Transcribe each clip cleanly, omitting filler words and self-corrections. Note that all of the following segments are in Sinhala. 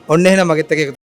ඔන්න එහෙනම් මගෙත් එක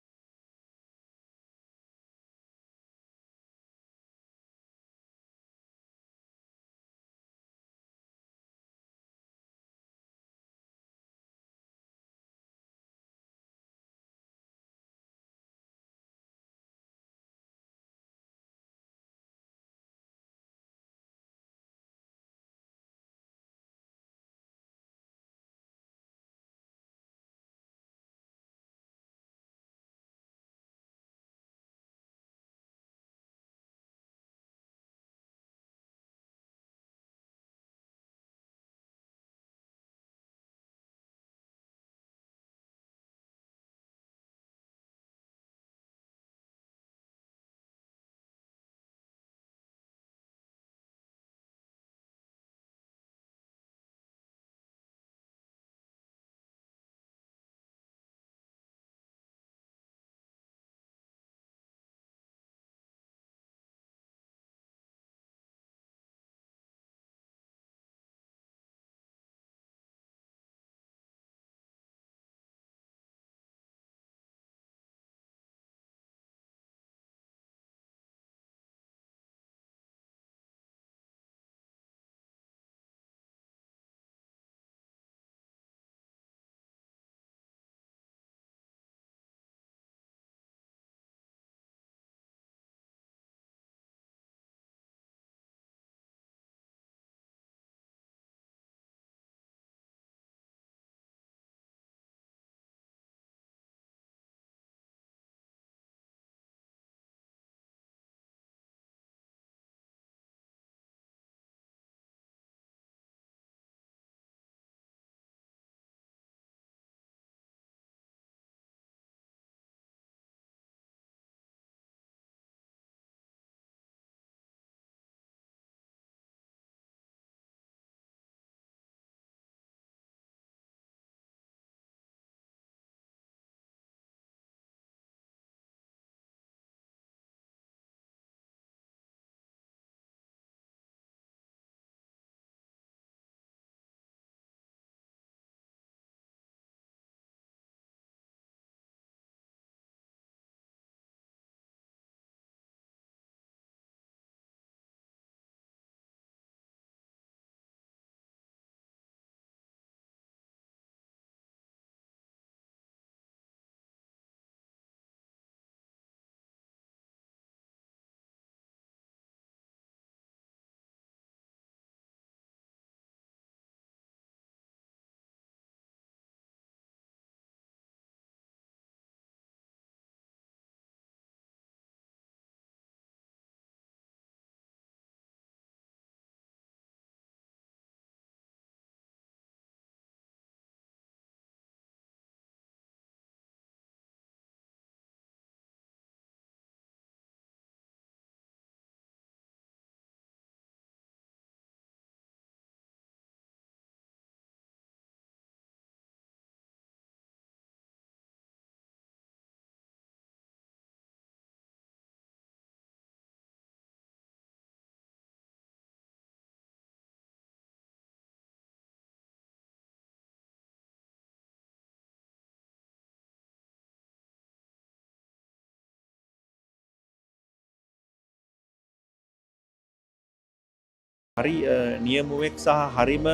හරි නියමුවෙක් සහ හරිම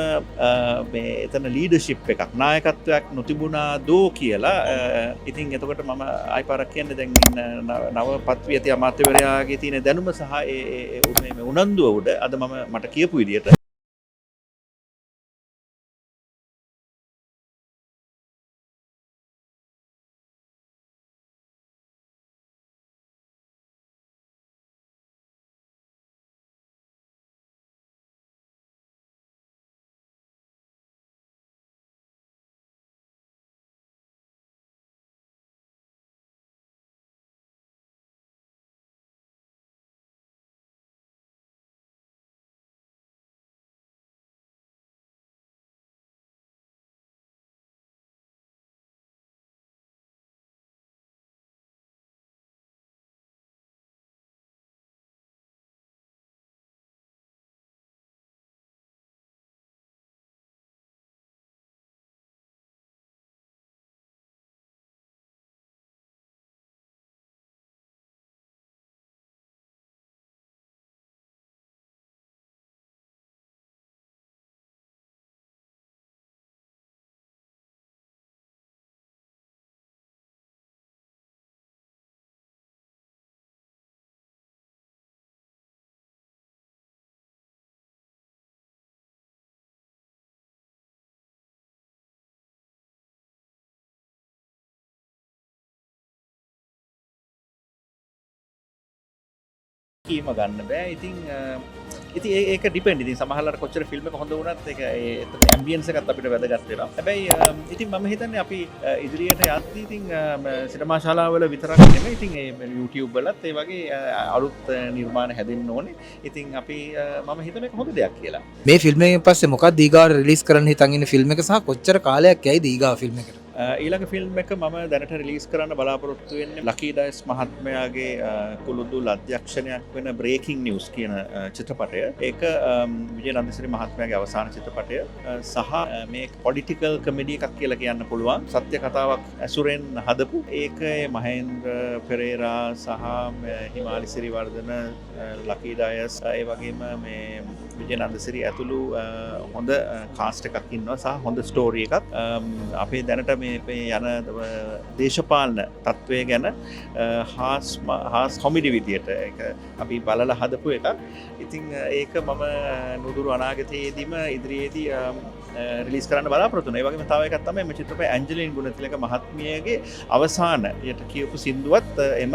මේ එතන ලීඩර්ෂිප් එකක් නායකත්වයක් නොතිබුණා දෝ කියලා ඉතින් එතකොට මම ආයිපාරක් කියන්නේ දැන් නව පත්වී ඇති අමාත්‍යවරයාගේ තියෙන දැනුම සහ මේ උනන්දුව උඩ අද මට කියපු විදියට වගකීම ගන්න බෑ. ඉතින් ඒක ඩිපෙන්ඩ්. ඉතින් සමහරවල්ලාට කොච්චර ෆිල්ම් එක හොඳ වුණත් ඒක එතන ඇම්බියන්ස් එකත් අපිට වැදගත් වෙනවා. හැබැයි ඉතින් මම හිතන්නේ අපි ඉදිරියට යද්දී ඉතින් සිනමා ශාලාවල විතරක් නෙමෙයි ඉතින් මේ YouTube වලත් ඒ වගේ අලුත් නිර්මාණ හැදෙන්න ඕනේ. ඉතින් අපි මම හිතන එක හොඳ දෙයක් කියලා. මේ ෆිල්ම් එකෙන් පස්සේ මොකක්ද ඊගාවට රිලීස් කරන්න හිතන් ඉන්න ෆිල්ම් එක සහ කොච්චර කාලයක් යයිද ඊගාව ෆිල්ම් එකට? ඊළඟ ෆිල්ම් එක මම දැනට රිලීස් කරන්න බලාපොරොත්තු වෙන්නේ ලකී ඩයස් මහත්මයාගේ කුළුදුල් අධ්‍යක්ෂණයක් වෙන බ්‍රේකින් නිවුස් කියන චිත්‍රපටය. ඒක විජය නන්දසිරි මහත්මයාගේ අවසාන චිත්‍රපටය සහ මේ පොලිටිකල් කමෙඩි එකක් කියලා කියන්න පුළුවන්. සත්‍ය කතාවක් ඇසුරෙන් හදපු. ඒක මහේන්ද්‍ර පෙරේරා සහ හිමාලි සිරිවර්ධන, ලකී ඩයස් ඒ වගේම මේ විජය නන්දසිරි ඇතුළු හොඳ කාස්ට් එකක් ඉන්නවා සහ හොඳ ස්ටෝරි එකක්. අපේ දැනට මේ යන දේශපාලන තත්ත්වය ගැන හාස් කොමිඩි විදියට ඒක අපි බලලා හදපු එකක්. ඉතින් ඒක මම නුදුරු අනාගතයේදීම ඉදිරියේදී රිලීස් කරන්න බලාපොරොත්තු වෙනවා. ඒ වගේම තව එකක් තමයි මේ චිත්‍රපටයේ ඇන්ජලින් ගුණතිලක මහත්මියගේ අවසානයට කියපු සින්දුවත් එම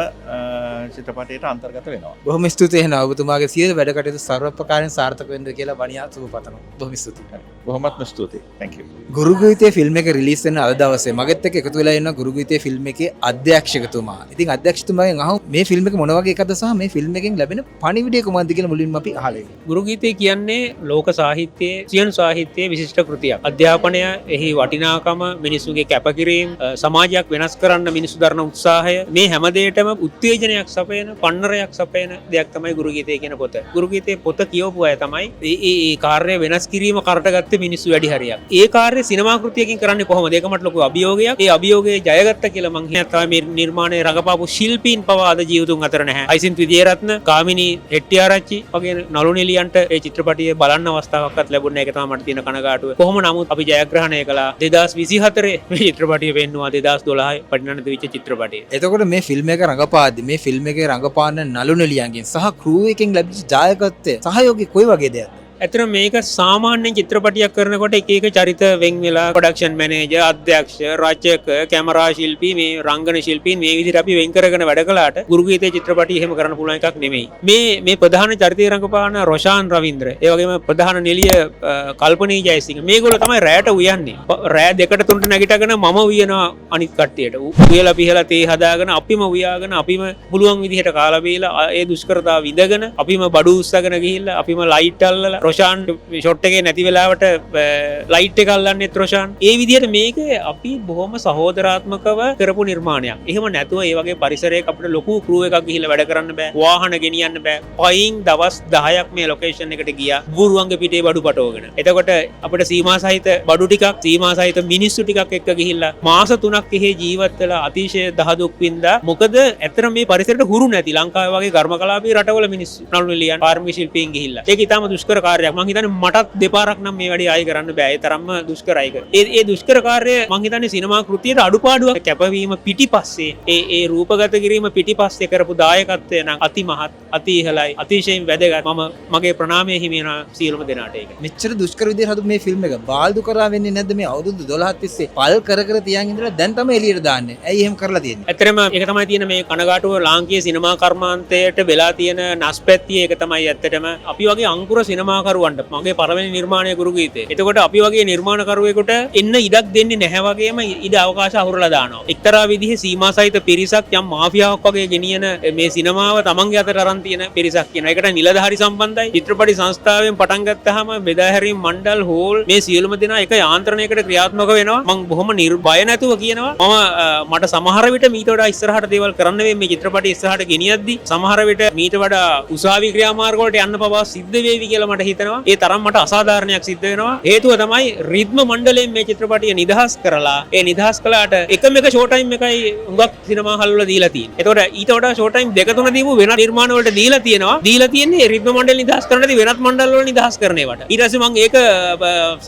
චිත්‍රපටයට අන්තර්ගත වෙනවා. බොහොම ස්තුතියි එහෙනම් ඔබතුමාගේ සියලු වැඩ කටයුතු සර්වපකාරයෙන් සාර්ථක වෙන්න කියලා වණියා සුබ පතනවා. බොහොම ස්තුතියි. බොහොමත්ම ස්තුතියි. Thank you. ගුරුගීතයේ ෆිල්ම් එක රිලීස් වෙන අද දවසේ මගෙත් එක්ක එකතු වෙලා ඉන්න ගුරුගීතයේ ෆිල්ම් එකේ අධ්‍යක්ෂකතුමා. ඉතින් අධ්‍යක්ෂකතුමාගෙන් අහමු මේ ෆිල්ම් එක මොන වගේ එකක්ද සහ මේ ෆිල්ම් එකෙන් ලැබෙන පණිවිඩය කොහොමද කියලා මුලින්ම අපි අහලා ඉමු. ගුරුගීතය කියන්නේ ලෝක සාහිත්‍යයේ සියලු සාහිත්‍යයේ විශිෂ්ට කෘතියක්. අධ්‍යාපනය, එහි වටිනාකම, මිනිසුගේ කැපකිරීම, සමාජයක් වෙනස් කරන්න මිනිසු දරන උත්සාහය, මේ හැම දෙයකම උත්තේජනයක් සපයන, පන්නරයක් සපයන දෙයක් තමයි ගුරුගීතය කියන පොත. ගුරුගීතයේ පොත කියවපු අය තමයි මේ කාර්යය වෙනස් කිරීම කරටගත්තේ මිනිස්සු වැඩි හරියක්. ඒ කාර්යය සිනමා කෘතියකින් කරන්නේ කොහොමද? ඒක මට ලොකු අභියෝගයක්. ඒ අභියෝගය ජයගත්ත කියලා මං හිතනවා. තමයි මේ නිර්මාණයේ රඟපාපු ශිල්පීන් පවා අද ජීවිතුන් අතර නැහැ. අයිසින්ත් විජේරත්න, කාමිනී හෙට්ටිආරච්චි වගේ නළු නිලියන්ට ඒ චිත්‍රපටියේ බලන්න අවස්ථාවක්වත් ලැබුණේ නැහැ. ඒක තමයි මට තියෙන කනගාටුව. කොහොම නමුත් අපි ජයග්‍රහණය කළා 2024 මේ චිත්‍රපටිය වෙන්නවා 2012 පරිණත වෙච්ච චිත්‍රපටිය. එතකොට මේ ෆිල්ම් එක රඟපාද්දි මේ ෆිල්ම් එකේ රඟපාන නළු නිලියන්ගෙන් සහ ක්‍රූ එකෙන් ලැබිච්ච ජයගත්තේ සහයෝගය කොයි වගේ දෙයක්ද? ඇතර මේක සාමාන්‍ය චිත්‍රපටියක් කරනකොට එක එක චරිත වෙන් වෙලා ප්‍රොඩක්ෂන් මැනේජර්, අධ්‍යක්ෂ, රචක, කැමරා ශිල්පී, මේ රංගන ශිල්පීන් මේ විදිහට අපි වෙන් කරගෙන වැඩ කළාට ගුරුගීතයේ චිත්‍රපටිය එහෙම කරන්න පුළුවන් එකක් නෙමෙයි. මේ ප්‍රධාන චරිතය රඟපාන රොෂාන් රවින්ද්‍ර, ඒ වගේම ප්‍රධාන නිලිය කල්පනී ජයසිංහ මේගොල්ලෝ තමයි රැයට උයන්නේ. රැය 2-3ට නැගිටගෙන මම උයනවා අනිත් කට්ටියට. උයලා පිහලා තේ හදාගෙන අපිම උයාගෙන අපිම පුළුවන් විදිහට කාලා බීලා ඒ දුෂ්කරතාව විඳගෙන අපිම බඩු උස්සගෙන ගිහිල්ලා අපිම ලයිට් අල්ලලා රොෂාන් ෂොට් එකේ නැති වෙලාවට ලයිට් එක අල්ලන්නෙත් රොෂාන්. ඒ විදිහට මේක අපි බොහොම සහෝදරාත්මකව කරපු නිර්මාණයක්. එහෙම නැතුව ඒ වගේ පරිසරයක අපිට ලොකු ක්‍රූ එකක් ගිහිල්ලා වැඩ කරන්න බෑ. වාහන ගෙනියන්න බෑ. පයින් දවස් 10ක් මේ ලොකේෂන් එකට ගියා. බුරුවන්ගේ පිටේ බඩු පටවගෙන. එතකොට අපිට සීමා සහිත බඩු ටිකක්, සීමා සහිත මිනිස්සු ටිකක් එක්ක ගිහිල්ලා මාස 3ක් එහෙ ජීවත් වෙලා අතිශය දහදුක් වින්දා. මොකද ඇත්තට මේ පරිසරයට හුරු නැති ලංකාවේ වගේ ගර්මකලාපී රටවල මිනිස්සු නළු නිලියන් පාරමී ශිල්පීන් ගිහිල්ලා. ඒක ඊටම දුෂ්කර කාර්යයක්. මං හිතන්නේ මටත් දෙපාරක් නම් මේ වැඩේ ආයෙ කරන්න බෑ. ඒ තරම්ම දුෂ්කරයි. ඒ දුෂ්කර කාර්යය මං හිතන්නේ සිනමා කෘතියට අඩුපාඩුවක් කැපවීම පිටිපස්සේ ඒ රූපගත කිරීම පිටිපස්සේ කරපු දායකත්වය නම් අතිමහත්, අති ඉහළයි, අතිශයින් වැදගත්. මම මගේ ප්‍රණාමය හිමි වෙන සියලුම දෙනාට ඒක. මෙච්චර දුෂ්කර විදිහට හදපු මේ ෆිල්ම් එක බාල්දු කරා වෙන්නේ නැද්ද මේ අවුරුදු 12ක් තිස්සේ පල් කර තියන් ඉඳලා දැන් තමයි එළියට දාන්නේ. ඇයි එහෙම කරලා තියෙන්නේ? ඇත්තටම ඒක තමයි තියෙන මේ කනගාටුව ලාංකීය සිනමා කර්මාන්තයට වෙලා තියෙන නස්පැත්තිය. ඒක තමයි ඇත්තටම අපි වගේ අංකුර සිනමාකරුවන්ට මගේ පළවෙනි නිර්මාණය ගුරුගීතේ. එතකොට අපි වගේ නිර්මාණකරුවෙකුට එන්න ඉඩක් දෙන්නේ නැහැ වගේම ඉඩ අවකාශ අහුරලා දානවා. එක්තරා විදිහේ සීමා සහිත පිරිසක් යම් මාෆියාවක් වගේ ගෙනියන මේ සිනමාව තමන්ගේ අතට අරන් තියෙන පිරිසක් කියන. ඒකට නිලධාරි සම්බන්ධයි. චිත්‍රපටි සංස්ථාවෙන් පටන් ගත්තාම බෙදාහැරීම් මණ්ඩල් හෝල් මේ සියලුම දෙනා එක යාන්ත්‍රණයකට ක්‍රියාත්මක වෙනවා. මම බොහොම බය නැතුව කියනවා මට සමහර විට මීට වඩා ඉස්සරහට දේවල් කරන්න වෙයි මේ චිත්‍රපටි ඉස්සරහට ගෙනියද්දි. සමහර විට මීට වඩා උසාවි ක්‍රියාමාර්ග වලට යන්න පවා සිද්ධ වෙවි කියලා මට හිතෙනවා. ඒ තරම් මට අසාධාරණයක් සිද්ධ වෙනවා. හේතුව තමයි රිද්ම මණ්ඩලයෙන් මේ චිත්‍රපටිය නිදහස් කරලා ඒ නිදහස් කළාට එකම එක ෂෝ ටයිම් එකයි උඟක් සිනමා හල් වල දීලා තියෙන්නේ. ඒතකොට ඊට වඩා ෂෝ ටයිම් 2-3 දීපු වෙනත් නිර්මාණ වලට දීලා තියෙනවා. දීලා තියෙන්නේ රිද්ම මණ්ඩල නිදහස් කරන දේ වෙනත් මණ්ඩල වල නිදහස් කරන ඒවාට. ඊට පස්සේ මම ඒක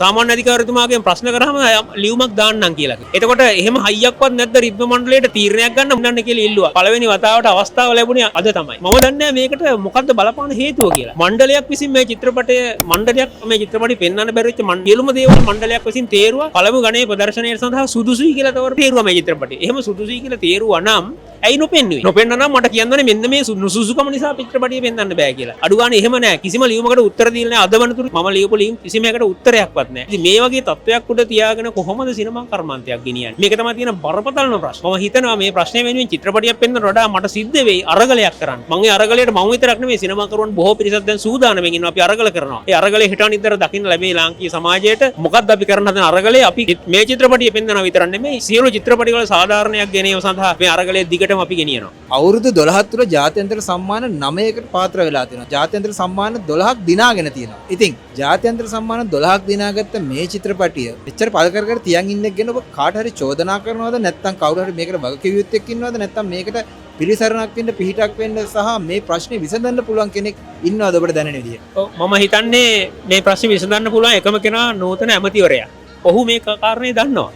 සාමාන්‍ය අධිකාරිතුමාගෙන් ප්‍රශ්න කරාම ලියුමක් දාන්නම් කියලා. එතකොට එහෙම හයියක්වත් නැද්ද රිද්ම මණ්ඩලයට තීරණයක් ගන්න උන්නන්න කියලා ඉල්ලුවා. පළවෙනි වතාවට අවස්ථාව ලැබුණේ අද තමයි. මම දන්නේ මේකට මොකද්ද බලපාන හේතුව කියලා. මණ්ඩලයක් විසින් මේ චිත්‍රපටය මණ්ඩලයක් මේ චිත්‍රපටි පෙන්වන්න බැරි වෙච්ච සියලුම දේවල් මණ්ඩලයක් විසින් තේරුවා. පළමු ගණයේ ප්‍රදර්ශනය සඳහා සුදුසුයි කියලා තවර තේරුවා මේ චිත්‍රපටි. එහෙම සුදුසුයි කියලා තේරුවා නම් ඇයි නොපෙන්නුවේ? නොපෙන්න නම් මට කියන්න ඕනේ මෙන්න මේ නුසුසුකම නිසා චිත්‍රපටිය පෙන්වන්න බෑ කියලා. අඩු ගානේ එහෙම නෑ. කිසිම ලියුමකට උත්තර දීලා නෑ. අද වනතුරු මම ලියපු ලියුම් කිසිම එකකට උත්තරයක්වත් නෑ. ඉතින් මේ වගේ තත්ත්වයක් උඩ තියාගෙන කොහොමද සිනමා කර්මාන්තයක් ගෙනියන්නේ? මේක තමයි තියෙන බරපතලම ප්‍රශ්න. මම හිතනවා මේ ප්‍රශ්නේ වෙනුවෙන් චිත්‍රපටියක් පෙන්වන්න වඩා මට සිද්ධ වෙයි අරගලයක් කරන්න. මම ඒ අරගලයට මම විතරක් නෙමෙයි සිනමාකරුවන් බොහෝ පිරිසක් දැන් සූදානම්ෙන් ඉන්නවා. අපි අරගල කරනවා. ඒ අරගලේ හිටන් ඉදතර දකින්න ලැබේ ලාංකීය සමාජයට. මොකක්ද අපි කරන්න හදන අරගලේ? අපි මේ චිත්‍රපටිය පෙන්වනවා විතරක් නෙමෙයි සියලු චිත්‍රපටි වල සාධාරණයක් ගෙනීම සඳහා මේ අරගලේ දිගටම අපි ගෙනියනවා. අවුරුදු 12 තුළ ජාත්‍යන්තර සම්මාන 9කට පාත්‍ර වෙලා තියෙනවා. ජාත්‍යන්තර සම්මාන 12ක් දිනාගෙන තියෙනවා. ඉතින් ජාත්‍යන්තර සම්මාන 12ක් දිනාගත්ත මේ චිත්‍රපටිය එච්චර පළ කර කර තියන් ඉන්නෙක් ගැන ඔබ කාට හරි චෝදනා කරනවද? නැත්නම් කවුරු හරි මේකට වගකීම් යුත්තේක් ඉන්නවද? නැත්නම් මේකට පිළිසරණක් වෙන්න පිහිටක් වෙන්න සහ මේ ප්‍රශ්නේ විසඳන්න පුළුවන් කෙනෙක් ඉන්නවද ඔබට දැනෙන විදියට? මම හිතන්නේ මේ ප්‍රශ්නේ විසඳන්න පුළුවන් එකම කෙනා නූතන ඇමතිවරයා. ඔහු මේ කාරණේ දන්නවා.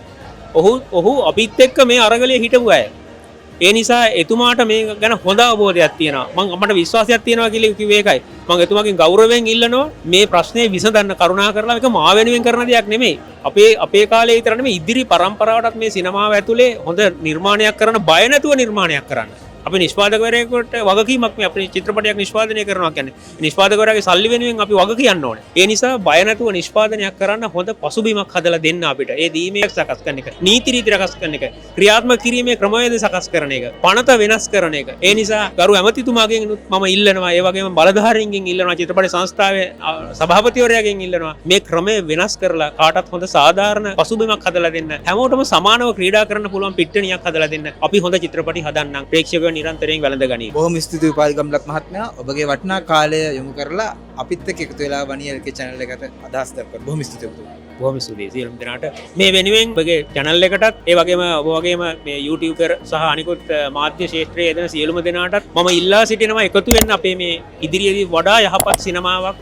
ඔහු අපිත් එක්ක මේ අරගලයේ හිටපු අය. ඒ නිසා එතුමාට මේ ගැන හොඳ අවබෝධයක් තියෙනවා. මම අපට විශ්වාසයක් තියෙනවා කියලා කිව්වේ ඒකයි. මම එතුමාගෙන් ගෞරවයෙන් ඉල්ලනවා මේ ප්‍රශ්නේ විසඳන්න කරුණා කරලා මේක මා වෙනුවෙන් කරන දෙයක් නෙමෙයි. අපේ කාලේ විතර නෙමෙයි ඉදිරි පරම්පරාවටත් මේ සිනමාව ඇතුලේ හොඳ නිර්මාණයක් කරන්න බය නැතුව නිර්මාණයක් කරන්න. අපි නිෂ්පාදකවරයෙකුට වගකීමක් මේ අපේ චිත්‍රපටයක් නිෂ්පාදනය කරනවා කියන්නේ. නිෂ්පාදකවරයාගේ සල්ලි වෙනුවෙන් අපි වග කියන්න ඕනේ. ඒ නිසා බය නැතුව නිෂ්පාදනයක් කරන්න හොඳ පසුබිමක් හදලා දෙන්න අපිට. ඒ දීමේ සකස් කරන එක, නීති රීති සකස් කරන එක, ක්‍රියාත්මක කිරීමේ ක්‍රමවේද සකස් කරන එක, පනත වෙනස් කරන එක. ඒ නිසා ගරු ඇමතිතුමාගෙන් මම ඉල්ලනවා, ඒ වගේම බලධාරීන්ගෙන් ඉල්ලනවා, චිත්‍රපට සංස්ථාවේ සභාපතිවරයාගෙන් ඉල්ලනවා මේ ක්‍රමය වෙනස් කරලා කාටත් හොඳ සාධාරණ පසුබිමක් හදලා දෙන්න. හැමෝටම සමානව ක්‍රීඩා කරන්න පුළුවන් පිට්ටනියක් හදලා දෙන්න. අපි හොඳ චිත්‍රපටි හදන්නම්. ප්‍රේක්ෂකයන් නිරන්තරයෙන් වැළඳ ගනී. බොහොම ස්තුතියි උපාලිගම්ලක් මහත්මයා. ඔබගේ වටිනා කාලය යොමු කරලා අපිත් එක්ක එකතු වෙලා වනියල්ගේ channel එකට අදහස් දක්වන්න බොහොම ස්තුතියි ඔබතුමා. බොහොම ස්තුතියි සියලුම දෙනාට මේ වෙනුවෙන් ඔබගේ channel එකටත් ඒ වගේම ඔබ වගේම මේ YouTuber සහ අනිකුත් මාධ්‍ය ක්ෂේත්‍රයේ යෙදෙන සියලුම දෙනාටත් මම ඉල්ලා සිටිනවා එකතු වෙන්න අපේ මේ ඉදිරියේදී වඩා යහපත් සිනමාවක්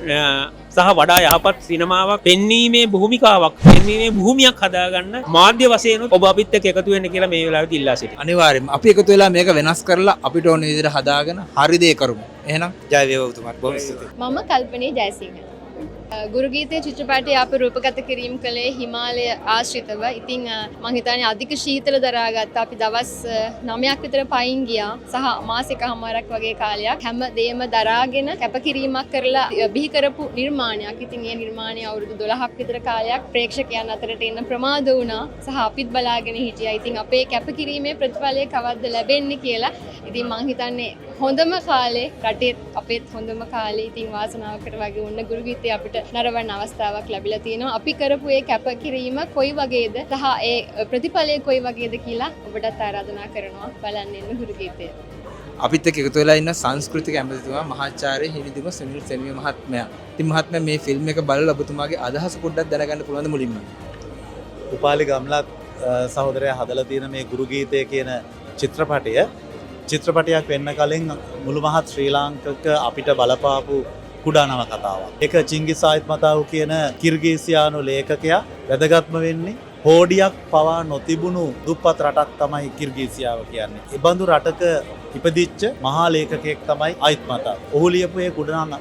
සහ වඩා යහපත් සිනමාවක් පෙන්වීමේ භූමිකාවක් පෙන්වීමේ භූමියක් හදාගන්න මාධ්‍ය වශයෙන් ඔබ අපිත් එක්ක එකතු වෙන්න කියලා මේ වෙලාවේදී ඉල්ලා සිටිනවා. අනිවාර්යයෙන්ම අපි එකතු වෙලා මේක වෙනස් කරලා අපිට ඕන විදිහට හදාගෙන හරි දේ කරමු. එහෙනම් ජය වේවා ඔබතුමාට. බොහොම ස්තුතියි. මම කල්පනී ජයසිංහ. ගුරුගීතයේ චිත්‍රපටය අප රූපගත කිරීම කළේ හිමාලය ආශ්‍රිතව. ඉතින් මම හිතන්නේ අධික ශීතල දරාගත්ත අපි දවස් 9ක් විතර පයින් ගියා සහ මාසිකමාරක් වගේ කාලයක් හැම දෙයක්ම දරාගෙන කැපකිරීමක් කරලා බිහි කරපු නිර්මාණයක්. ඉතින් මේ නිර්මාණය අවුරුදු 12ක් විතර කාලයක් ප්‍රේක්ෂකයන් අතරට එන්න ප්‍රමාද වුණා සහ අපිත් බලාගෙන හිටියා. ඉතින් අපේ කැපකිරීමේ ප්‍රතිඵලය කවද්ද ලැබෙන්නේ කියලා. ඉතින් මම හිතන්නේ හොඳම කාලේ රටේ අපේත් හොඳම කාලේ. ඉතින් වාසනාවකට වගේ වුණ ගුරුගීතය අපිට නරවන්න අවස්ථාවක් ලැබිලා තියෙනවා. අපි කරපු ඒ කැපකිරීම කොයි වගේද සහ ඒ ප්‍රතිඵලය කොයි වගේද කියලා ඔබටත් ආරාධනා කරනවා බලන්න එන්න ගුරුගීතය. අපිත් එක්ක එකතු වෙලා ඉන්න සංස්කෘතික ඇමතිතුමා මහාචාර්ය හිමිදිම සුනිල් සෙනවිය මහත්මයා. ඉතින් මහත්මයා මේ ෆිල්ම් එක බලලා ඔබතුමාගේ අදහස පොඩ්ඩක් දැනගන්න පුළුවන්ද මුලින්ම? උපාලි ගම්ලත් සහෝදරයා හදලා තියෙන මේ ගුරුගීතය කියන චිත්‍රපටයක් වෙන්න කලින් මුළු මහත් ශ්‍රී ලාංකික අපිට බලපාපු කුඩා නවකතාවක්. ඒක චිංගිස් ආයිත්මතාව් කියන කිර්ගීසියානු ලේඛකයා වැදගත්ම වෙන්නේ හෝඩියක් පවා නොතිබුණු දුප්පත් රටක් තමයි කිර්ගීසියාව කියන්නේ. ඒ බඳු රටක ඉපදිච්ච මහා ලේඛකයෙක් තමයි ආයිත්මතාව්. ඔහු ලියපු මේ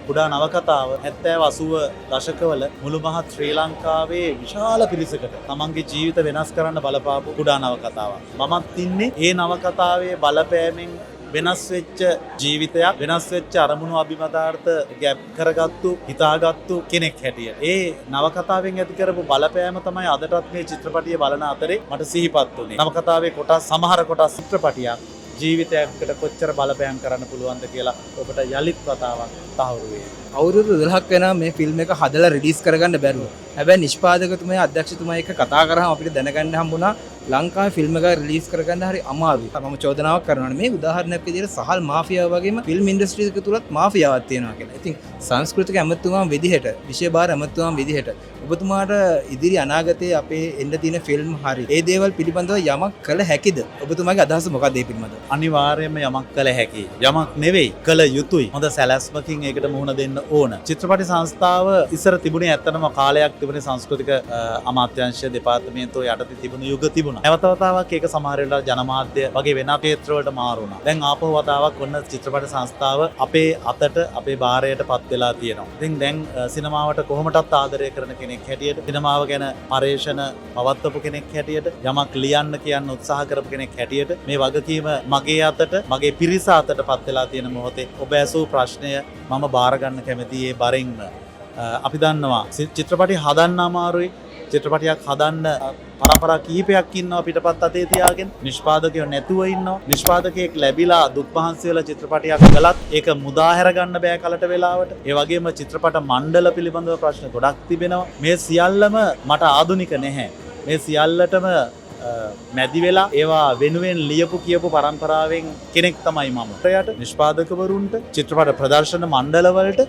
කුඩා නවකතාව 70 80 දශකවල මුළු මහත් ශ්‍රී ලංකාවේ විශාල පිරිසකට තමන්ගේ ජීවිත වෙනස් කරන්න බලපාපු කුඩා නවකතාවක්. මමත් ඉන්නේ ඒ නවකතාවේ බලපෑමෙන් වෙනස් වෙච්ච ජීවිතයක් වෙනස් වෙච්ච අරමුණු අභිමතාර්ථ ගැප් කරගත්තු හිතාගත්තු කෙනෙක් හැටියට. ඒ නවකතාවෙන් ඇති කරපු බලපෑම තමයි අදටත් මේ චිත්‍රපටිය බලන අතරේ මට සිහිපත් වුණේ. නවකතාවේ කොටස් සමහර කොටස් චිත්‍රපටියක් ජීවිතයකට කොච්චර බලපෑම් කරන්න පුළුවන්ද කියලා ඔබට යලිත් වතාවක් තහවුරු වේ. අවුරුදු 12ක් වෙනවා මේ ෆිල්ම් එක හදලා රිලීස් කරගන්න බැරුව. හැබැයි නිෂ්පාදකතුමා අධ්‍යක්ෂතුමා එක්ක කතා කරාම අපිට දැනගන්න හම්බුණා ලංකාවේ ෆිල්ම් එක රිලීස් කරගන්න හරි අමාරුයි. මම චෝදනාවක් කරනවා මේ උදාහරණයක් විදිහට සහල් මාෆියාව වගේම ෆිල්ම් ඉන්ඩස්ට්‍රි එක තුලත් මාෆියාවක් තියෙනවා කියලා. ඉතින් සංස්කෘතික ඇමතුමා විදිහට, විෂය භාර ඇමතුමා විදිහට ඔබතුමාට ඉදිරි අනාගතයේ අපේ එන්න තියෙන ෆිල්ම් හරි ඒ දේවල් පිළිබඳව යමක් කළ හැකිද? ඔබතුමාගේ අදහස මොකක්ද මේ පිළිබඳව? අනිවාර්යයෙන්ම යමක් කළ හැකියි. යමක් නෙවෙයි කළ යුතුයි. හොඳ සැලැස්මකින් ඒකට මුහුණ දෙන්න ඕන. චිත්‍රපටි සංස්ථාව ඉස්සර තිබුණේ ඇත්තටම කාලයක් තිබුණේ සංස්කෘතික අමාත්‍යාංශය දෙපාර්තමේන්තුව යටතේ තිබුණු යුග තිබුණා. නැවත වතාවක් ඒක සමහර වෙලාවට ජනමාධ්‍ය වගේ වෙන ක්ෂේත්‍රවලට මාරු වුණා. දැන් ආපහු වතාවක් ඔන්න චිත්‍රපට සංස්ථාව අපේ අතට අපේ භාරයට පත් වෙලා තියෙනවා. ඉතින් දැන් සිනමාවට කොහොමටත් ආදරය කරන කෙනෙක් හැටියට, සිනමාව ගැන පරේක්ෂණ පවත්වපු කෙනෙක් හැටියට, යමක් ලියන්න කියන්න උත්සාහ කරපු කෙනෙක් හැටියට මේ වගකීම මගේ අතට, මගේ පිරිස අතට පත් වෙලා තියෙන මොහොතේ ඔබ ඇසූ ප්‍රශ්නය මම බාර ගන්න කැමතියි ඒ බරින්ම. අපි දන්නවා චිත්‍රපටි හදන්න අමාරුයි. චිත්‍රපටයක් හදන්න පරම්පරා කීපයක් ඉන්නවා පිටපත් අතේ තියාගෙන. නිෂ්පාදකයෝ නැතුව ඉන්නවා. නිෂ්පාදකයෙක් ලැබිලා දුක් මහන්සි වෙලා චිත්‍රපටයක් කළත් ඒක මුදා හැර ගන්න බෑ කලට වෙලාවට. ඒ වගේම චිත්‍රපට මණ්ඩල පිළිබඳව ප්‍රශ්න ගොඩක් තිබෙනවා. මේ සියල්ලම මට ආධුනික නැහැ. මේ සියල්ලටම මැදි වෙලා ඒවා වෙනුවෙන් ලියපු කියපු පරම්පරාවෙන් කෙනෙක් තමයි මම. යට නිෂ්පාදකවරුන්ට චිත්‍රපට ප්‍රදර්ශන මණ්ඩලවලට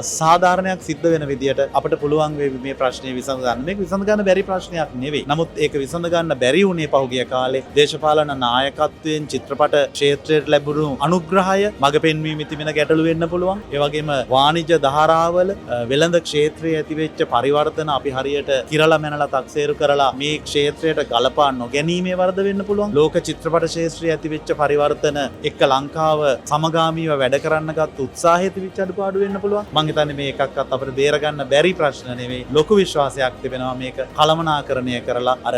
සාධාරණයක් සිද්ධ වෙන විදියට අපිට පුළුවන් වේවි මේ ප්‍රශ්නේ විසඳ ගන්න. මේක විසඳ ගන්න බැරි ප්‍රශ්නයක් නෙවෙයි. නමුත් ඒක විසඳ ගන්න බැරි වුණේ පහුගිය කාලේ දේශපාලන නායකත්වයෙන් චිත්‍රපට ක්ෂේත්‍රයට ලැබුණු අනුග්‍රහය මඟ පෙන්වීම තිබෙන ගැටලු වෙන්න පුළුවන්. ඒ වගේම වාණිජ්‍ය ධාරාවල වෙළඳ ක්ෂේත්‍රයේ ඇතිවෙච්ච පරිවර්තන අපි හරියට කිරලා මැනලා තක්සේරු කරලා මේ ක්ෂේත්‍රයට ගලපා නොගැනීමේ වරද වෙන්න පුළුවන්. ලෝක චිත්‍රපට ශාස්ත්‍රයේ ඇතිවෙච්ච පරිවර්තන එක්ක ලංකාව සමගාමීව වැඩ කරන්න ගත් උත්සාහය තිබිච්ච අඩුපාඩු වෙන්න පුළුවන්. මම හිතන්නේ මේ එකක්වත් අපිට බේර ගන්න බැරි ප්‍රශ්න නෙවෙයි. ලොකු විශ්වාසයක් තිබෙනවා මේක කළමනාකරණය කරලා අර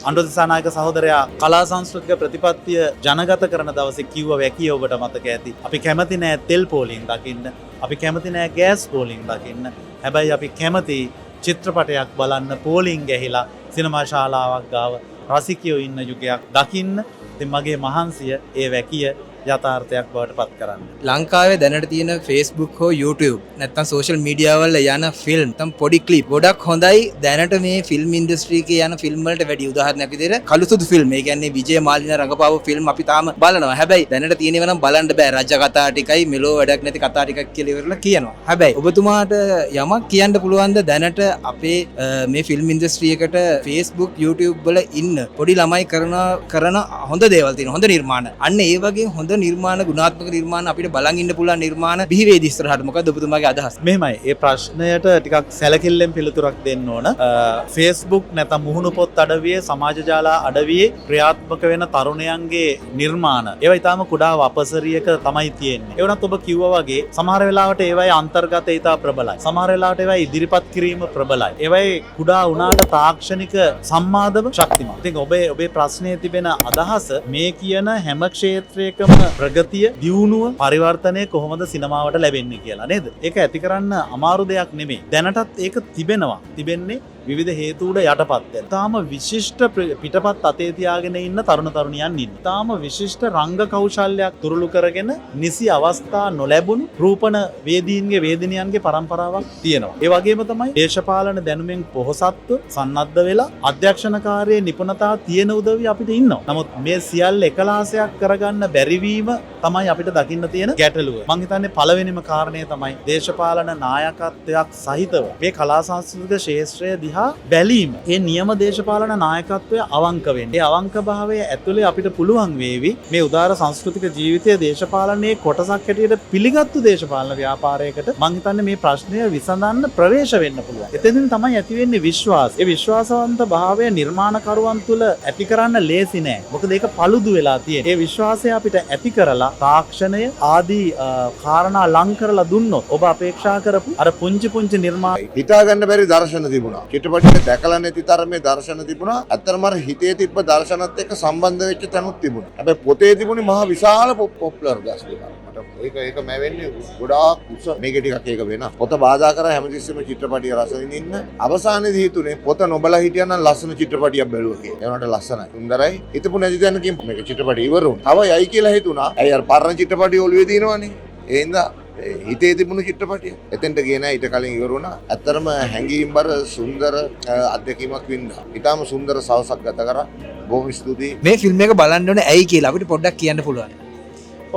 අනුර දිසානායක සහෝදරයා කලා සංස්කෘතික ප්‍රතිපත්තිය ජනගත කරන දවසේ කිව්ව වැකිය ඔබට මතක ඇති. අපි කැමති නෑ තෙල් පෝලිං දකින්න. අපි කැමති නෑ ගෑස් පෝලිං දකින්න. හැබැයි අපි කැමති චිත්‍රපටයක් බලන්න පෝලිං ගැහිලා සිනමා ශාලාවක් ගාව රසිකයෝ ඉන්න යුගයක් දකින්න. ඉතින් මගේ මහන්සිය ඒ වැකිය යථාර්ථයක් බවට පත් කරන්න. ලංකාවේ දැනට තියෙන Facebook හෝ YouTube නැත්නම් සෝෂල් මීඩියා වල යන ෆිල්ම් නැත්නම් පොඩි ක්ලිප් ගොඩක් හොඳයි. දැනට මේ ෆිල්ම් ඉන්ඩස්ට්‍රි එකේ යන ෆිල්ම් වලට වැඩි උදාහරණයක් විදිහට කළුසුදු ෆිල්ම්. ඒ කියන්නේ විජය මාලින රඟපාපු ෆිල්ම් අපි තාම බලනවා. හැබැයි දැනට තියෙනවා නම් බලන්න බෑ. රජ කතා ටිකයි මෙලෝ වැඩක් නැති කතා ටිකක් කියලා ඉවරලා කියනවා. හැබැයි ඔබතුමාට යමක් කියන්න පුළුවන්ද දැනට අපේ මේ ෆිල්ම් ඉන්ඩස්ට්‍රි එකට Facebook YouTube වල ඉන්න පොඩි ළමයි කරන හොඳ දේවල් තියෙනවා. හොඳ නිර්මාණ. අන්න ඒ වගේ හොඳ නිර්මාණ ගුණාත්මක නිර්මාණ අපිට බලන් ඉන්න පුළුවන් නිර්මාණ බිහිවේද ඉස්සරහට. මොකද ඔබතුමාගේ අදහස්? මෙහෙමයි. ඒ ප්‍රශ්නයට ටිකක් සැලකිල්ලෙන් පිළිතුරක් දෙන්න ඕන. Facebook නැත්නම් මුහුණු පොත් අඩවියේ සමාජ ජාල අඩවියේ ක්‍රියාත්මක වෙන තරුණයන්ගේ නිර්මාණ ඒවා ඊටාම කුඩා වපසරියක තමයි තියෙන්නේ. ඒ වුණත් ඔබ කිව්වා වගේ සමහර වෙලාවට ඒවයි අන්තර්ගත ඊටා ප්‍රබලයි. සමහර වෙලාවට ඒවයි ඉදිරිපත් කිරීම ප්‍රබලයි. ඒවයි කුඩා වුණාට තාක්ෂණික සම්මාදව ශක්තිමත්. ඉතින් ඔබේ ප්‍රශ්නයේ තිබෙන අදහස මේ කියන හැම ක්ෂේත්‍රයකම ප්‍රගතිය, දියුණුව, පරිවර්තනය කොහොමද සිනමාවට ලැබෙන්නේ කියලා නේද? ඒක ඇති කරන්න අමාරු දෙයක් නෙමෙයි. දැනටත් ඒක තිබෙනවා. තිබෙන්නේ විවිධ හේතු උඩ යටපත් වෙන. තාම විශිෂ්ට පිටපත් අතේ තියාගෙන ඉන්න තරුණ තරුණියන් ඉන්න. තාම විශිෂ්ට රංග කෞශල්‍යයක් තුරුළු කරගෙන නිසි අවස්ථා නොලැබුණු රූපණ වේදීන්ගේ වේදිනියන්ගේ පරම්පරාවක් තියෙනවා. ඒ වගේම තමයි දේශපාලන දැනුමෙන් පොහොසත්ව සන්නද්ධ වෙලා අධ්‍යක්ෂණකාරයේ නිපුණතා තියෙන උදවිය අපිට ඉන්නවා. නමුත් මේ සියල්ල එකලාසයක් කරගන්න බැරිවීම තමයි අපිට දකින්න තියෙන ගැටලුව. මම හිතන්නේ පළවෙනිම කාරණය තමයි දේශපාලන නායකත්වයක් සහිතව මේ කලා සංස්කෘතික ශාස්ත්‍රය දිහා බැලීම. ඒ නියම දේශපාලන නායකත්වය අවංක වෙන්න. ඒ අවංක භාවය ඇතුලේ අපිට පුළුවන් වේවි මේ උදාර සංස්කෘතික ජීවිතයේ දේශපාලනයේ කොටසක් හැටියට පිළිගත්තු දේශපාලන ව්‍යාපාරයකට මම හිතන්නේ මේ ප්‍රශ්නය විසඳන්න ප්‍රවේශ වෙන්න පුළුවන්. එතෙන්දී තමයි ඇති වෙන්නේ විශ්වාසය. ඒ විශ්වාසවන්ත භාවය නිර්මාණකරුවන් තුල ඇති කරන්න ලේසි නෑ. මොකද ඒක paludu වෙලා තියෙන්නේ. ඒ විශ්වාසය අපිට ඇති කරලා තාක්ෂණය ආදී කාරණා ලං කරලා දුන්නොත් ඔබ අපේක්ෂා කරපු අර පුංචි නිර්මාණ හිතා ගන්න බැරි දර්ශන තිබුණා. චිත්‍රපටියේ දැකලා නැති තරමේ දර්ශන තිබුණා. ඇත්තටම අර හිතේ තිබ්බ දර්ශනත් එක්ක සම්බන්ධ වෙච්ච තැනුත් තිබුණා. හැබැයි පොතේ තිබුණේ මහා විශාල පොප්ලර් ගස් දෙකක්. මට ඒක මැවෙන්නේ ගොඩාක් උස. මේක ටිකක් ඒක වෙනස්. පොත බාධා කරා හැමතිස්සෙම චිත්‍රපටිය රස විඳින්න. අවසානයේදී හිතුනේ පොත නොබලා හිටියනම් ලස්සන චිත්‍රපටියක් බැලුවා කියලා. ඒ වුණාට ලස්සනයි. සුන්දරයි. හිතපු නැති තැනකින් මේක චිත්‍රපටිය ඉවර වුණා. තව යයි කියලා හිතුණා. ඇයි අර පරණ චිත්‍රපටිය ඔළුවේ දිනවනේ. ඒ හින්දා හිතේ තිබුණු චිත්‍රපටිය එතෙන්ට ගියේ නෑ. ඊට කලින් ඉවර වුණා. ඇත්තරම හැංගීම්බර සුන්දර අත්දැකීමක් වින්දා. ඊටාම සුන්දර සවසක් ගත කරා. බොහොම ස්තුතියි. මේ ෆිල්ම් එක බලන්න ඕනේ ඇයි කියලා අපිට පොඩ්ඩක් කියන්න පුළුවන්.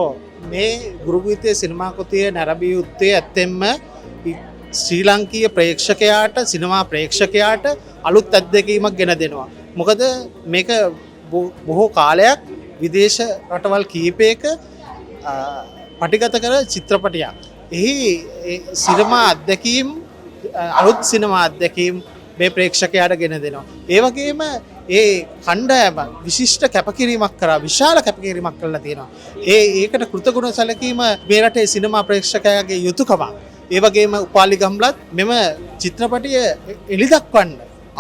ඔව් මේ ගුරුගීතයේ සිනමා කෘතිය නැරඹිය යුත්තේ ඇත්තෙන්ම ශ්‍රී ලාංකීය ප්‍රේක්ෂකයාට සිනමා ප්‍රේක්ෂකයාට අලුත් අත්දැකීමක් ගෙන දෙනවා. මොකද මේක බොහෝ කාලයක් විදේශ රටවල් කීපයක පටිගත කර චිත්‍රපටයක්. එහි සිනමා අත්දැකීම් අලුත් සිනමා අත්දැකීම් මේ ප්‍රේක්ෂකයාට ගෙන දෙනවා. ඒ වගේම ඒ කණ්ඩායම විශිෂ්ට කැපකිරීමක් කරා විශාල කැපකිරීමක් කරලා තියෙනවා. ඒකට කෘතගුණ සැලකීම මේ රටේ සිනමා ප්‍රේක්ෂකයාගේ යුතුයකමක්. ඒ වගේම උපාලි ගම්ලත් මෙම චිත්‍රපටය එළිදක්වන්න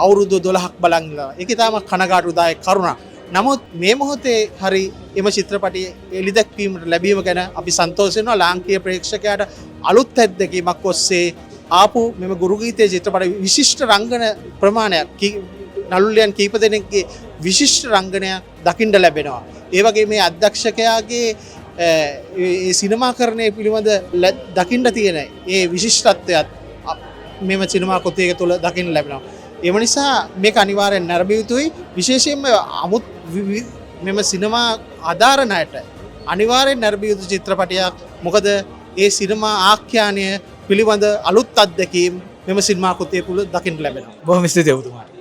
අවුරුදු 12ක් බලන් ඉන්නවා. ඒක තාම කනගාටුදායක කරුණක්. නමුත් මේ මොහොතේ හරි එම චිත්‍රපටය එළිදැක්වීමට ලැබීම ගැන අපි සන්තෝෂ වෙනවා. ලාංකීය ප්‍රේක්ෂකයාට අලුත් ඇත්දැකීමක් ඔස්සේ ආපු මෙම ගුරුගීතයේ චිත්‍රපට විශිෂ්ට රංගන ප්‍රමාණයක් නළුලියන් කීප දෙනෙක්ගේ විශිෂ්ට රංගනයක් දකින්න ලැබෙනවා. ඒ වගේ මේ අධ්‍යක්ෂකයාගේ ඒ සිනමාකරණය පිළිබඳ දකින්න තියෙන ඒ විශිෂ්ටත්වයත් මෙම සිනමා කෘතියක තුළ දකින්න ලැබෙනවා. එම නිසා මේක අනිවාර්යෙන් නැරඹිය යුතුයි. විශේෂයෙන්ම මෙම සිනමා ආධාරණ අයට අනිවාර්යෙන් නැරඹිය යුතු චිත්‍රපටයක්. මොකද ඒ සිනමා ආඛ්‍යානය පිළිබඳ අලුත් අත්දැකීම් මෙම සිනමා කෘතිය තුළ දකින්න ලැබෙනවා. බොහොම ස්තුතියි ඔබතුමාට.